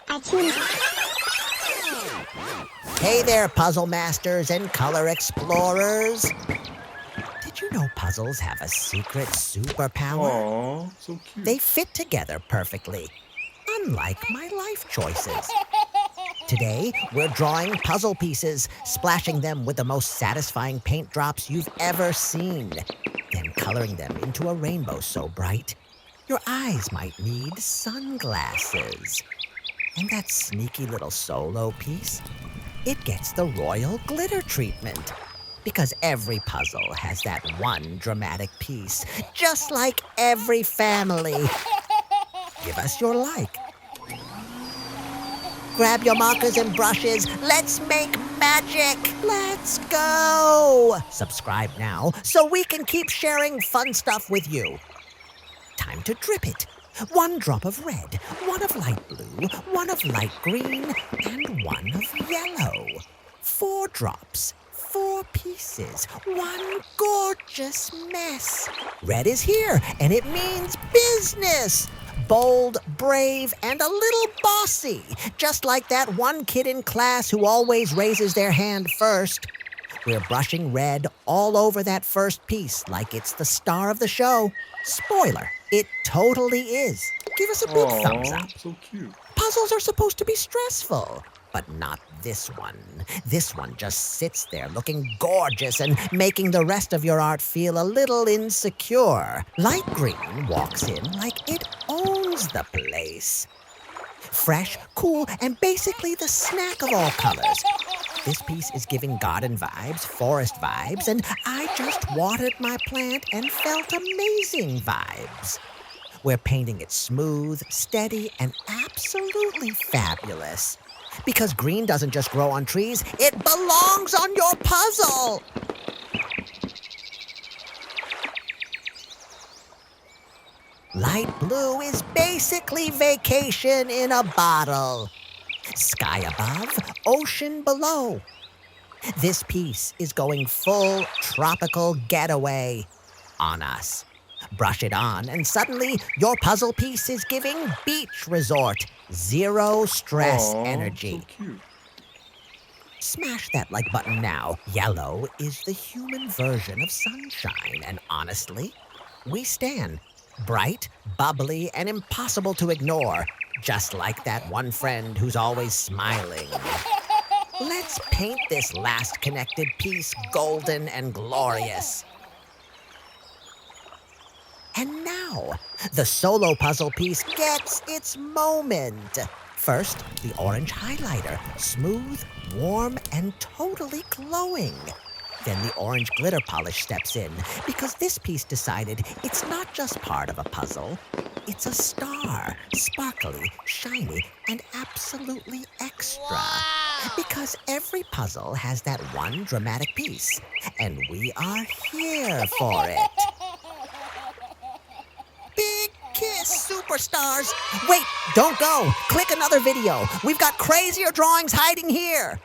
Artoonza. Hey there, puzzle masters and color explorers. Did you know puzzles have a secret superpower? Aw, so cute. They fit together perfectly, unlike my life choices. Today, we're drawing puzzle pieces, splashing them with the most satisfying paint drops you've ever seen, then coloring them into a rainbow so bright, your eyes might need sunglasses. And that sneaky little solo piece, it gets the royal glitter treatment. Because every puzzle has that one dramatic piece, just like every family. Give us your like. Grab your markers and brushes. Let's make magic. Let's go. Subscribe now so we can keep sharing fun stuff with you. Time to drip it. 1 drop of red, 1 of light blue, 1 of light green, and 1 of yellow. 4 drops, 4 pieces, 1 gorgeous mess. Red is here, and it means business. Bold, brave, and a little bossy, just like that one kid in class who always raises their hand first. We're brushing red all over that first piece like it's the star of the show. Spoiler, it totally is. Give us a big thumbs up. So cute. Puzzles are supposed to be stressful, but not this one. This one just sits there looking gorgeous and making the rest of your art feel a little insecure. Light green walks in like it owns the place. Fresh, cool, and basically the snack of all colors. This piece is giving garden vibes, forest vibes, and I just watered my plant and felt amazing vibes. We're painting it smooth, steady, and absolutely fabulous. Because green doesn't just grow on trees, it belongs on your puzzle! Light blue is basically vacation in a bottle. Sky above, ocean below. This piece is going full tropical getaway on us. Brush it on, and suddenly your puzzle piece is giving beach resort, zero stress energy. So cute. Smash that like button now. Yellow is the human version of sunshine, and honestly, we stan. Bright, bubbly, and impossible to ignore, just like that one friend who's always smiling. Let's paint this last connected piece golden and glorious. And now, the solo puzzle piece gets its moment. First, the orange highlighter, smooth, warm, and totally glowing. Then the orange glitter polish steps in, because this piece decided it's not just part of a puzzle. It's a star, sparkly, shiny, and absolutely extra. Wow. Because every puzzle has that one dramatic piece, and we are here for it. Big kiss, superstars! Wait, don't go. Click another video. We've got crazier drawings hiding here.